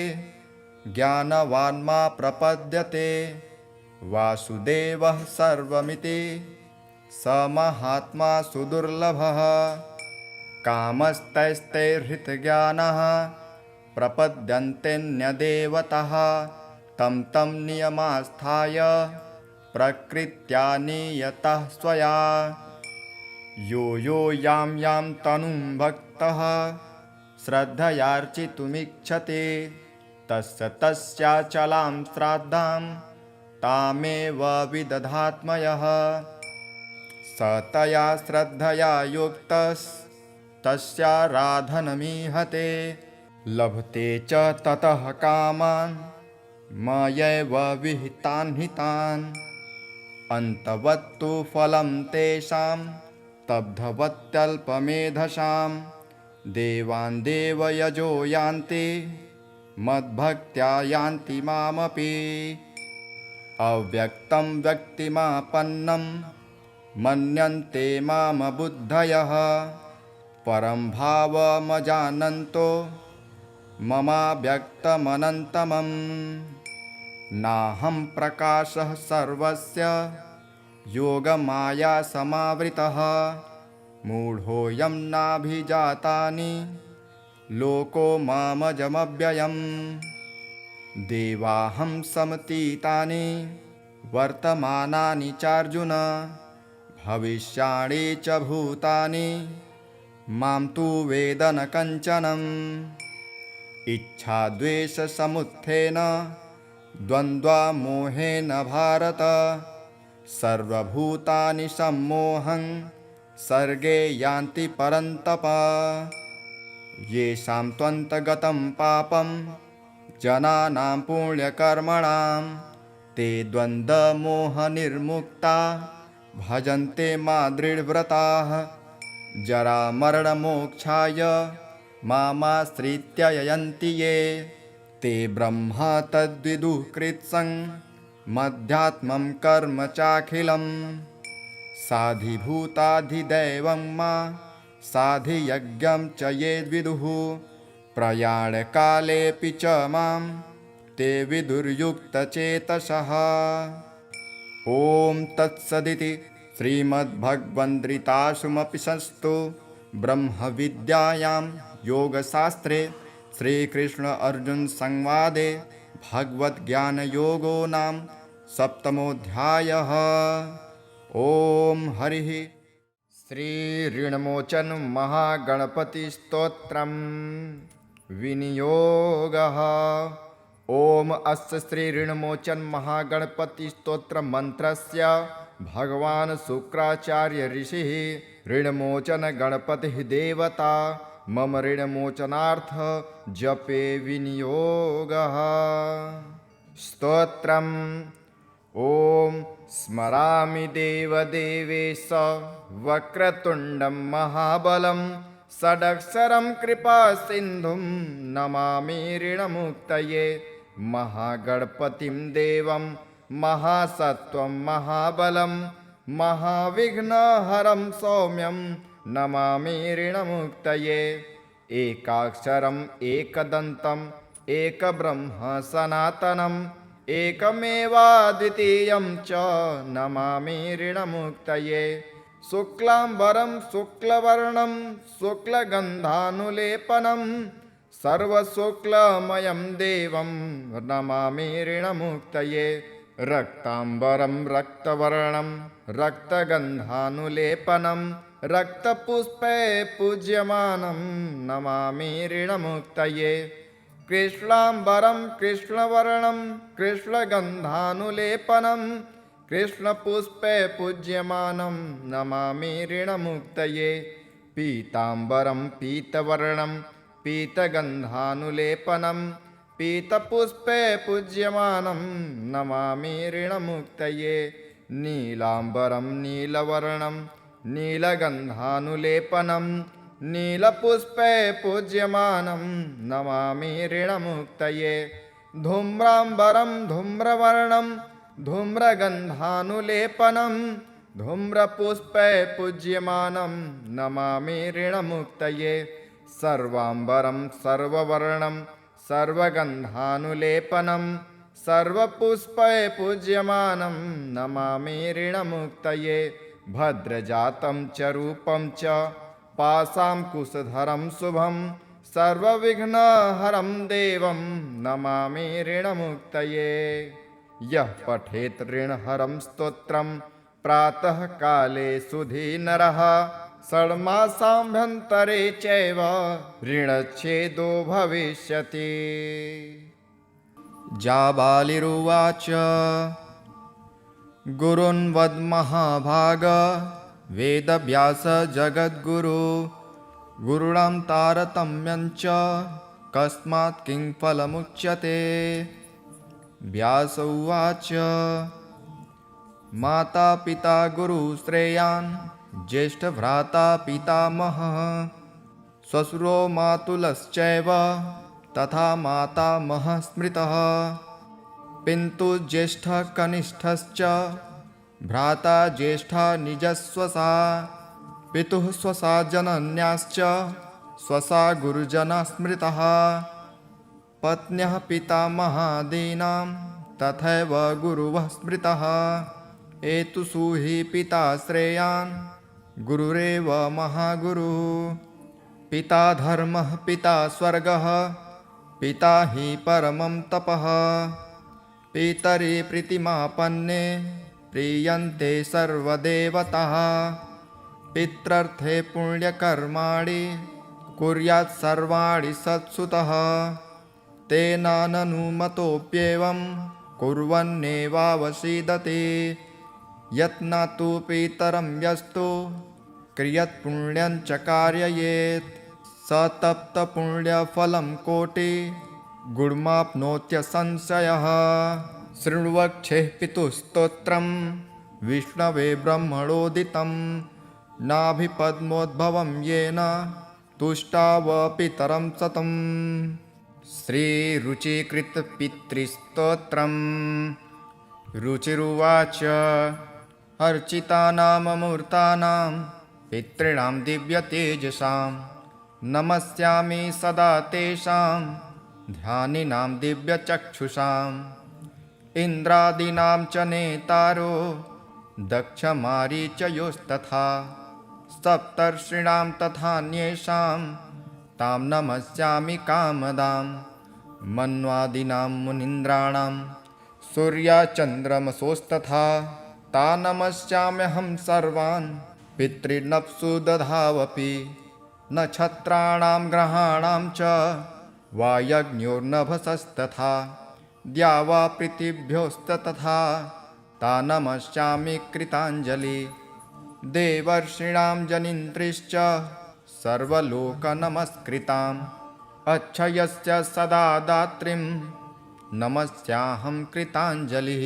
ज्ञानवान् मा प्रपद्यते वासुदेवः सर्वमिति स महात्मा सुदुर्लभः। कामस्तैस्तैर्हृतज्ञानः प्रपद्यन्तेऽन्यदेवतः तं तं नियमास्थाय प्रकृत्या नियतः स्वया। यो यो यां यां तनुं भक्तः श्रद्धयार्चितुमिच्छति तस्य तस्याचलां श्राद्धां तामेव विदधात्मयः। स तया श्रद्धया युक्तस्तस्याराधनमीहते लभते च ततः कामान् मयैव विहितान् हितान्। अन्तवत्तु फलं तेषां स्तब्धवत्यल्पमेधसां देवान् देवयजो यान्ति मद्भक्त्या यान्ति मामपि। अव्यक्तं व्यक्तिमापन्नं मन्यन्ते मामबुद्धयः परं भावमजानन्तो ममाव्यक्तमनन्तमम्। नाहं प्रकाशः सर्वस्य योगमाया समावृतः मूढोऽयं नाभिजातानि लोको मामजमव्ययम्। देवाहं समतीतानि वर्तमानानि चार्जुन भविष्याणि च भूतानि मां तु वेद न कञ्चनम् इच्छाद्वेषसमुत्थेन द्वन्द्वमोहेन भारत सर्वभूतानि सम्मोहं सर्गे यान्ति परन्तप येषां त्वन्तगतं पापं जनानां पुण्यकर्मणां ते द्वन्द्वमोहनिर्मुक्ता भजन्ते मां जरामरणमोक्षाय मामाश्रित्य यन्ति ये ते ब्रह्म तद्विदुः कृत्स्नं मध्यात्मं कर्म चाखिलं साधिभूताधिदैवं मा साधियज्ञं च ये विदुः प्रयाणकालेऽपि च मां ते विदुर्युक्तचेतसः। ॐ तत्सदिति श्रीमद्भगवद्गीतासूपनिषत्सु ब्रह्मविद्यायां योगशास्त्रे श्रीकृष्ण अर्जुन संवादे भगवद्ज्ञानयोगो नाम सप्तमोऽध्यायः। ॐ हरिः। श्रीऋणमोचन महागणपतिस्तोत्रम् विनियोगः। ॐ अस्य श्रीऋणमोचन महागणपतिस्तोत्रमन्त्रस्य भगवान् शुक्राचार्य ऋषिः ऋणमोचन गणपतिः देवता मम ऋणमोचनार्थ जपे विनियोगः। स्तोत्रम्। ॐ स्मरामि देवदेवेश वक्रतुण्डं महाबलं षडक्षरं कृपासिन्धुं नमामि ऋणमुक्तये महागणपतिं देवं महासत्त्वं महाबलं महाविघ्नहरं सौम्यं नमामि ऋणमुक्तये एकाक्षरम् एकदन्तम् एकब्रह्म सनातनम् एकमेवाद्वितीयं च नमामि ऋणमुक्तये शुक्लाम्बरं शुक्लवर्णं शुक्लगन्धानुलेपनं सर्वशुक्लमयं देवं नमामि ऋणमुक्तये रक्ताम्बरं रक्तवर्णं रक्तगन्धानुलेपनं रक्तपुष्पे पूज्यमानं नमामि ऋणमुक्तये कृष्णाम्बरं कृष्णवर्णं कृष्णगन्धानुलेपनं कृष्णपुष्पे पूज्यमानं नमामि ऋणमुक्तये पीताम्बरं पीतवर्णं पीतगन्धानुलेपनं पीतपुष्पे पूज्यमानं नमामि ऋणमुक्तये नीलाम्बरं नीलवर्णं नीलगन्धानुलेपनं नीलपुष्पे पूज्यमानं नमामि ऋणमुक्तये धूम्राम्बरं धूम्रवर्णं धूम्रगन्धानुलेपनं धूम्रपुष्पे पूज्यमानं नमामि ऋणमुक्तये सर्वाम्बरं सर्ववर्णं सर्वगन्धानुलेपनं सर्वपुष्पे पूज्यमानं नमामि ऋणमुक्तये भद्रजातं च रूपं च पाशाङ्कुशधरं शुभं सर्वविघ्नहरं देवं नमामि ऋणमुक्तये यः पठेत् ऋणहरं स्तोत्रं प्रातःकाले सुधी नरः षण्मासाभ्यन्तरे चैव ऋणच्छेदो भविष्यति। जाबालिरुवाच गुरून् वद्महाभाग वेदव्यास जगद्गुरु गुरुणां तारतम्यं च कस्मात् किं फलमुच्यते। व्यास उवाच माता पिता गुरुश्रेयान् ज्येष्ठभ्राता पितामहः श्वशुरो मातुलश्चैव तथा मातामहः स्मृतः पितुः ज्येष्ठः कनिष्ठश्च भ्राता ज्येष्ठा निजस्वसा पितुः स्वसा जनन्याश्च स्वसा गुरुजना स्मृतः पत्न्यः पितामहादीनां तथैव गुरुवः स्मृतः एतुषु हि पिता श्रेयान् गुरुरेव महागुरुः पिता धर्मः पिता स्वर्गः पिता हि परमं तपः पितरि प्रीतिमापन्ने प्रीयन्ते सर्वदेवताः पित्रर्थे पुण्यकर्माणि कुर्यात् सर्वाणि सत्सुतः तेनाननुमतोऽप्येवं कुर्वन्नेवावसीदते यत्नातु पितरं यस्तु क्रियत्पुण्यं च कारयेत् स तप्तपुण्यफलं कोटि गुणमाप्नोत्यसंशयः शृण्वक्षेः पितुस्तोत्रं विष्णवे ब्रह्मणोदितं नाभिपद्मोद्भवं येन तुष्टाव पितरं सतम् श्रीरुचिकृतपितृस्तोत्रम् रुचिरुवाच अर्चितानाममूर्तानां पितॄणां दिव्यतेजसां नमस्यामि सदा तेषां ध्यानिनां दिव्यचक्षुषाम् इन्द्रादीनां च नेतारो दक्षमारीचयोस्तथा सप्तर्षीणां तथान्येषां तां नमस्यामि कामदां मन्वादीनां मुनीन्द्राणां सूर्यचन्द्रमसोस्तथा ता नमस्याम्यहं सर्वान् पितॄनप्सु दधावपि नक्षत्राणां ग्रहाणां च वायज्ञोर्नभसस्तथा द्यावा पृथिव्योस्तथा ता नमस्यामि कृताञ्जलि देवर्षीणां जनिन्त्रिश्च सर्वलोकनमस्कृताम् अक्षयस्य सदा दात्रीं नमस्याहं कृताञ्जलिः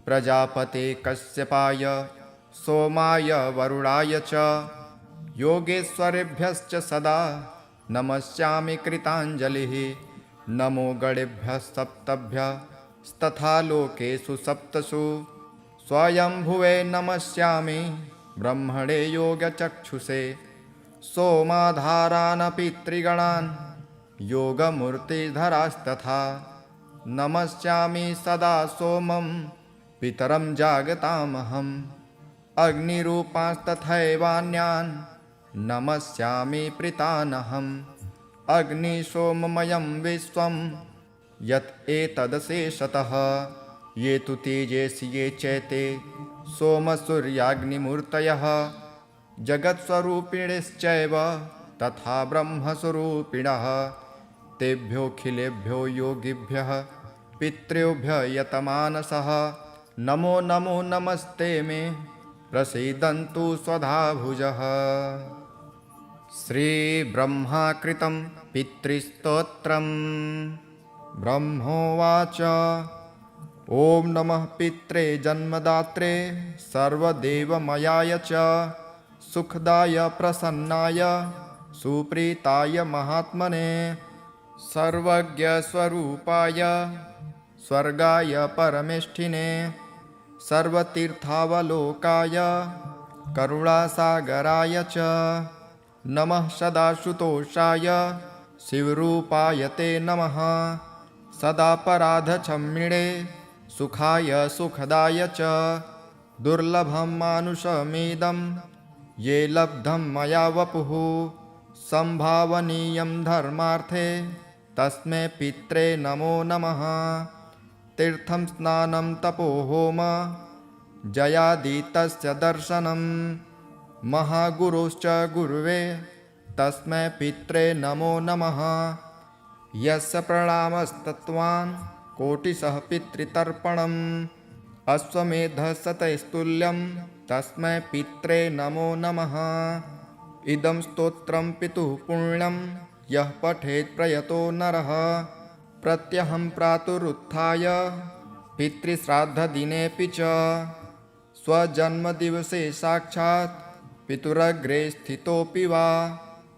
प्रजापते कश्यपाय सोमाय वरुणाय च योगेश्वरेभ्यश्च सदा नमस्यामि कृताञ्जलिः नमो गणेभ्यः सप्तभ्यस्तथा लोकेषु सप्तसु स्वयंभुवे नमस्यामि ब्रह्मणे योगचक्षुषे सोमाधारानपि त्रिगणान् योगमूर्तिधरास्तथा नमस्यामि सदा सोमं पितरं जागतामहम् अग्निरूपांस्तथैवान्यान् नमस्यामि प्रीतानहम् अग्निसोममयं विश्वं यत् एतदशेषतः ये तु तेजसि ये चैते सोमसूर्याग्निमूर्तयः जगत्स्वरूपिणश्चैव तथा ब्रह्मस्वरूपिणः तेभ्योऽखिलेभ्यो योगिभ्यः पितृभ्यः यतमानसः नमो नमो नमस्ते मे प्रसीदन्तु स्वधाभुजः। श्रीब्रह्माकृतं पितृस्तोत्रम् ब्रह्मोवाच ॐ नमः पित्रे जन्मदात्रे सर्वदेवमयाय च सुखदाय प्रसन्नाय सुप्रीताय महात्मने सर्वज्ञस्वरूपाय स्वर्गाय परमेष्ठिने सर्वतीर्थावलोकाय करुणासागराय च नमः सदाशुतोषाय शिवरूपाय ते नमः सदापराधक्षम्मिणे सुखाय सुखदाय च दुर्लभं मानुषमिदं ये लब्धं मया वपुः संभावनीयं धर्मार्थे तस्मै पित्रे नमो नमः तीर्थं स्नानं तपोहोम जयादितस्य दर्शनं महागुरोश्च गुरुवे तस्मै पित्रे नमो नमः यस्य प्रणामस्तत्त्वान् कोटिशः पितृतर्पणम् अश्वमेधशतैस्तुल्यं तस्मै पित्रे नमो नमः इदं स्तोत्रं पितुः पुण्यं यः पठेत् प्रयतो नरः प्रत्यहं प्रातरुत्थाय पितृश्राद्धदिनेऽपि च स्वजन्मदिवसे साक्षात् पितुरग्रे स्थितोऽपि वा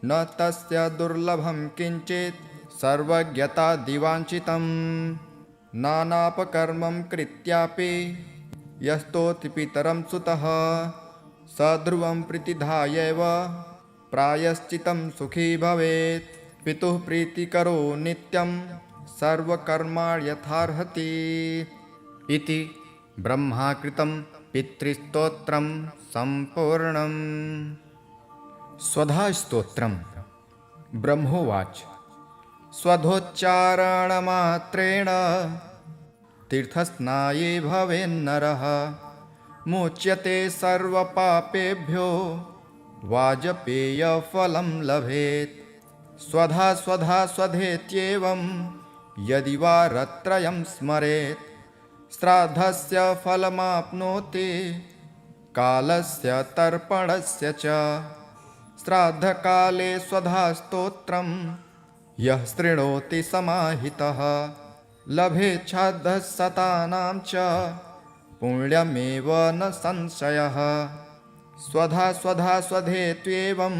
न तस्य दुर्लभं किञ्चित् सर्वज्ञतादिवाञ्छितं नानापकर्मं कृत्यापि यस्तोति पितरं सुतः स ध्रुवं प्रतिधायैव प्रायश्चितं सुखी भवेत् पितुः प्रीतिकरो नित्यं सर्वकर्माणि यथार्हति इति ब्रह्माकृतं पितृस्तोत्रं सम्पूर्णम्। स्वधा स्तोत्रम् ब्रह्मोवाच स्वधोच्चारणमात्रेण तीर्थस्नाये भवेन्नरः मुच्यते सर्वपापेभ्यो वाजपेयफलं लभेत्। स्वधा स्वधा स्वधेत्येवं यदि वा रत्रयं स्मरेत् श्राद्धस्य फलमाप्नोति कालस्य तर्पणस्य च। श्राद्धकाले स्वधास्तोत्रं यः शृणोति समाहितः लभेत् श्राद्धशतानां च पुण्यमेव न संशयः। स्वधा स्वधा स्वधेत्येवं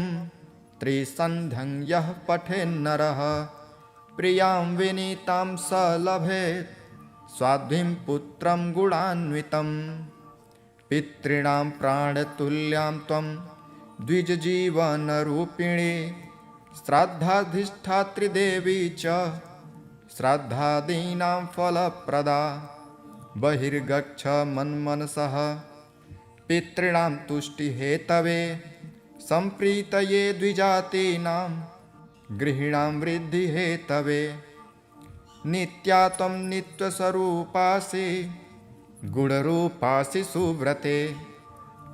त्रिसन्ध्यं यः पठेन्नरः प्रियां विनीतां स लभेत् स्वाध्वीं पुत्रं गुणान्वितं। पितॄणां प्राणतुल्यां त्वं द्विजजीवनरूपिणी श्राद्धाधिष्ठात्री देवी च श्राद्धादीनां फलप्रदा। बहिर्गच्छ मन्मनसः पितॄणां तुष्टिहेतवे सम्प्रीतये द्विजातीनां गृहीणां वृद्धिहेतवे। नित्या त्वं नित्यस्वरूपासि गुणरूपासि सुव्रते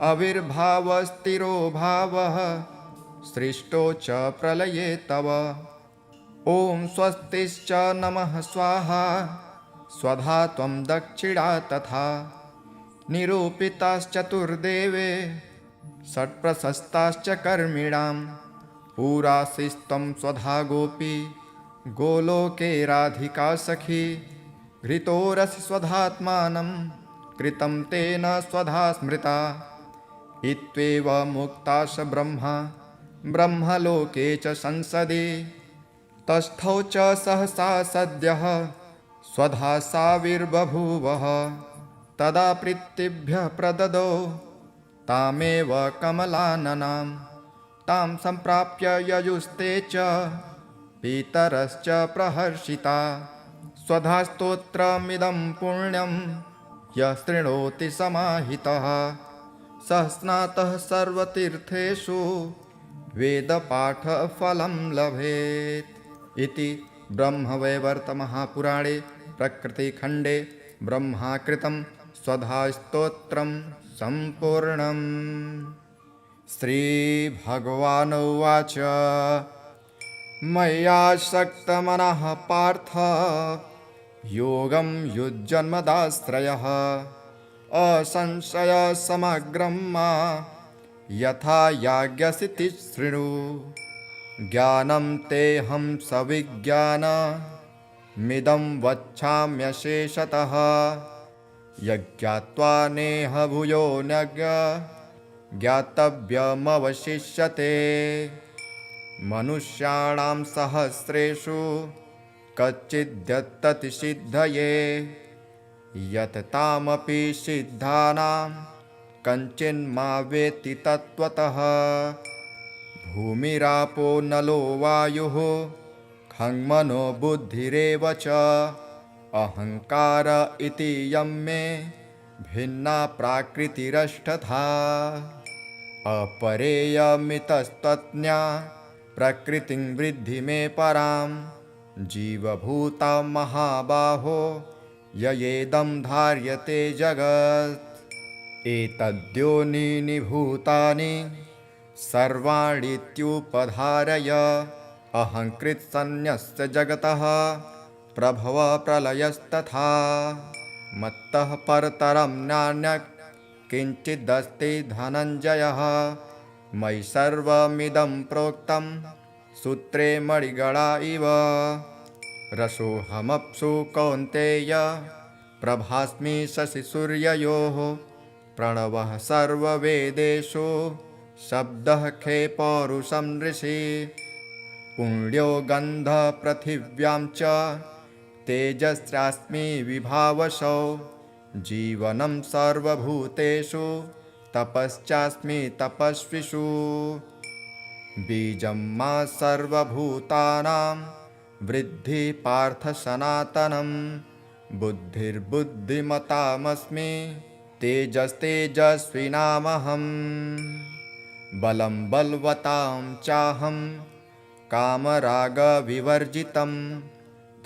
आविर्भावस्थिरो भावः सृष्टो च प्रलये तव। ॐ स्वस्तिश्च नमः स्वाहा स्वधा त्वं दक्षिणा तथा निरूपिताश्चतुर्देवे षट्प्रशस्ताश्च कर्मिणां पुरासिस्त्वं स्वधा गोपी गोलोके राधिका सखी। घृतोरसि स्वधात्मानं कृतं तेन स्वधा स्मृता इत्येव मुक्ताश ब्रह्मा ब्रह्मलोके च संसदि। तस्थौ च सहसा सद्यः स्वधा साविर्बभूवः तदा प्रीतिभ्यः प्रददौ तामेव कमलाननां। तां सम्प्राप्य ययुस्ते च पितरश्च प्रहर्षिता। स्वधा स्तोत्रमिदं पुण्यं यः शृणोति समाहितः सः स्नातः सर्वतीर्थेषु वेदपाठफलं लभेत्। इति ब्रह्मवैवर्तमहापुराणे प्रकृतिखण्डे ब्रह्माकृतं स्वधास्तोत्रं सम्पूर्णम्। श्रीभगवानुवाच मय्यासक्तमनः पार्थ योगं युज्यन्मदाश्रयः असंशयसमग्रं मा यथा याज्ञसिति शृणु। ज्ञानं तेऽहं सविज्ञानमिदं वक्ष्याम्यशेषतः यज्ञात्वा नेह भूयो नज्ञ ज्ञातव्यमवशिष्यते। मनुष्याणां सहस्रेषु कच्चिद्यत्तति सिद्धये यततामपि सिद्धानां कञ्चिन्मा वेत्ति तत्त्वतः। भूमिरापो नलो वायुः खङ्मनो बुद्धिरेव च अहङ्कार इति यं मे भिन्ना प्राकृतिरष्टधा। अपरेयमितस्तज्ज्ञा प्रकृतिं वृद्धि मे परां जीवभूता महाबाहो ययेदं धार्यते जगत्। एतद्योनीनि भूतानि सर्वाणीत्युपधारय अहङ्कृत्सन्न्यस्य जगतः प्रभव प्रलयस्तथा। मत्तः परतरं नान्यत् किञ्चिदस्ति धनञ्जयः मयि सर्वमिदं प्रोक्तं सूत्रे मणिगणा इव। रसोऽहमप्सु कौन्तेय प्रभास्मि शशिसूर्ययोः प्रणवः सर्ववेदेषु शब्दः खे पौरुषं ऋषि। पुण्यो गन्धः पृथिव्यां च तेजस्यास्मि विभावसौ जीवनं सर्वभूतेषु तपश्चास्मि तपस्विषु। बीजं मा सर्वभूतानां वृद्धि पार्थ सनातनं बुद्धिर्बुद्धिमतामस्मि तेजस्तेजस्विनामहम्। बलं बलवतां चाहं कामरागविवर्जितं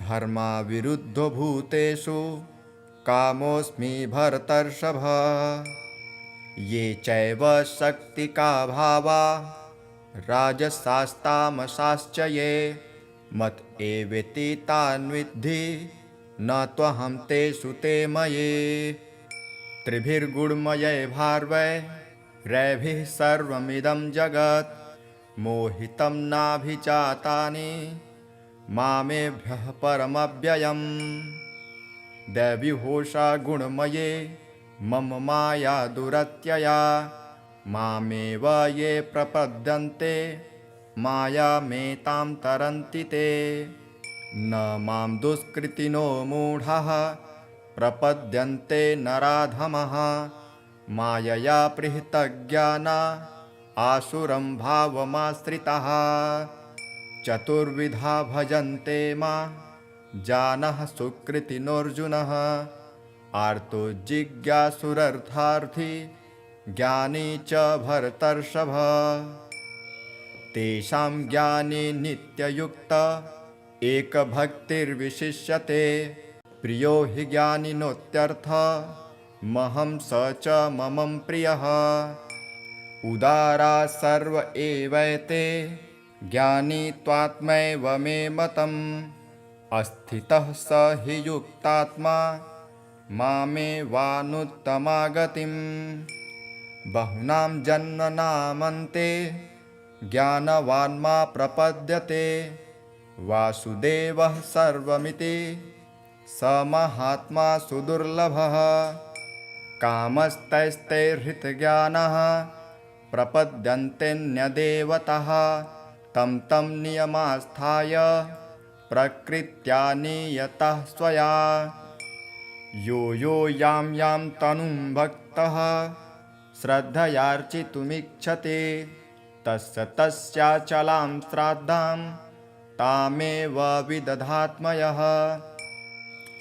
धर्माविरुद्धो भूतेषु कामोऽस्मि भरतर्षभ। ये चैव शक्तिका भावा राजसास्तामसाश्च ये मत एवेति तान् विद्धि न त्वहं तेषु ते मये। त्रिभिर्गुणमये भार्वै रैभिः सर्वमिदं जगत् मोहितं नाभिजातानि मामेभ्यः परमव्ययम्। दैवीहोषा गुणमये मम माया दुरत्यया मामेव ये प्रपद्यन्ते मायामेतां तरन्ति ते। न मां दुष्कृतिनो मूढाः प्रपद्यन्ते नराधमः मायया पृहतज्ञाना आसुरं भावमाश्रिताः। चतुर्विधा भजन्ते मां जानः सुकृतिनोऽर्जुनः आर्तो जिज्ञासुरर्थार्थी ज्ञानी च भरतर्षभ। तेषां ज्ञानी नित्ययुक्त एकभक्तिर्विशिष्यते प्रियो हि ज्ञानिनोत्यर्थ महं स च मम प्रियः। उदारा सर्व एवैते ज्ञानी त्वात्मैव मे मतम् अस्थितः स हि युक्तात्मा मामेवानुत्तमा गतिम्। बहूनां जन्मनामन्ते ज्ञानवान् मा प्रपद्यते वासुदेवः सर्वमिति स महात्मा सुदुर्लभः। कामस्तैस्तैर्हृतज्ञानः प्रपद्यन्तेऽन्यदेवतः तं तं नियमास्थाय प्रकृत्या नियतः स्वया। यो यो यां यां तनुं भक्तः श्रद्धयार्चितुमिच्छति तस्य तस्याचलां श्राद्धां तामेव विदधात्मयः।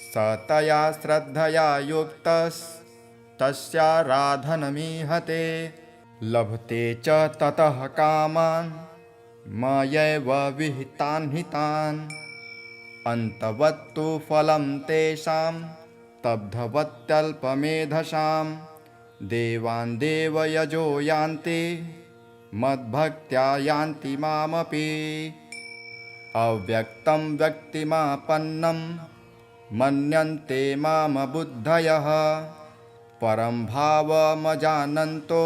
स तया श्रद्धया युक्तस्तस्याराधनमीहते लभते च ततः कामान् मयैव विहितान् हितान्। अन्तवत्तु फलं तेषां तब्धवत्यल्पमेधसां देवान् देवयजो यान्ति मद्भक्त्या यान्ति मामपि। अव्यक्तं व्यक्तिमापन्नं मन्यन्ते मामबुद्धयः परं भावमजानन्तो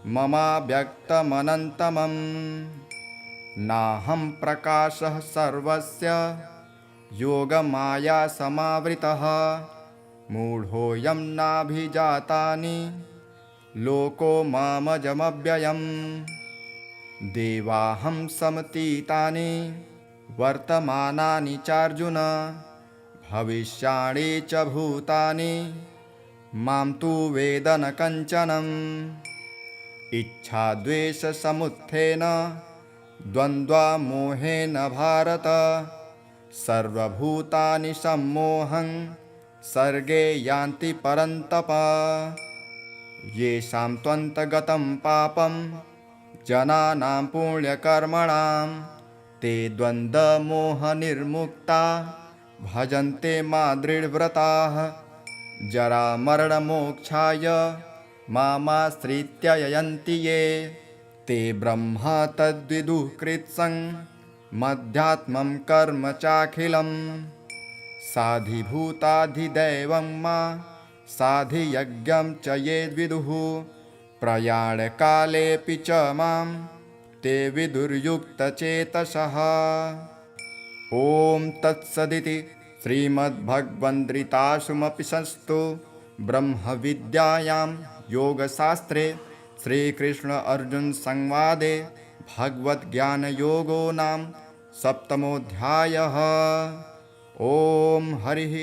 ममाव्यक्तमनन्तमम्। नाहं प्रकाशः सर्वस्य योगमाया समावृतः मूढोऽयं नाभिजातानि लोको मामजमव्ययम्। देवाहं समतीतानि वर्तमानानि चार्जुन भविष्याणि च भूतानि मां तु वेद न कञ्चनम्। इच्छाद्वेषसमुत्थेन द्वन्द्वमोहेन भारत सर्वभूतानि सम्मोहं सर्गे यान्ति परन्तप। येषां त्वन्तगतं पापं जनानां पुण्यकर्मणां ते द्वन्द्वमोहनिर्मुक्ता भजन्ते मा दृढव्रताः। जरामरणमोक्षाय मामाश्रित्य यन्ति ये ते ब्रह्म तद्विदुः कृत्स्नं मध्यात्मं कर्म चाखिलम्। साधिभूताधिदैवं मा साधियज्ञं च ये विदुः प्रयाणकालेऽपि च मां ते विदुर्युक्तचेतसः। ॐ तत्सदिति श्रीमद्भगवद्गीतासूपनिषत्सु ब्रह्मविद्यायां योगशास्त्रे श्रीकृष्ण अर्जुन संवादे भगवद्ज्ञानयोगो नाम 7मोऽध्यायः। ॐ हरिः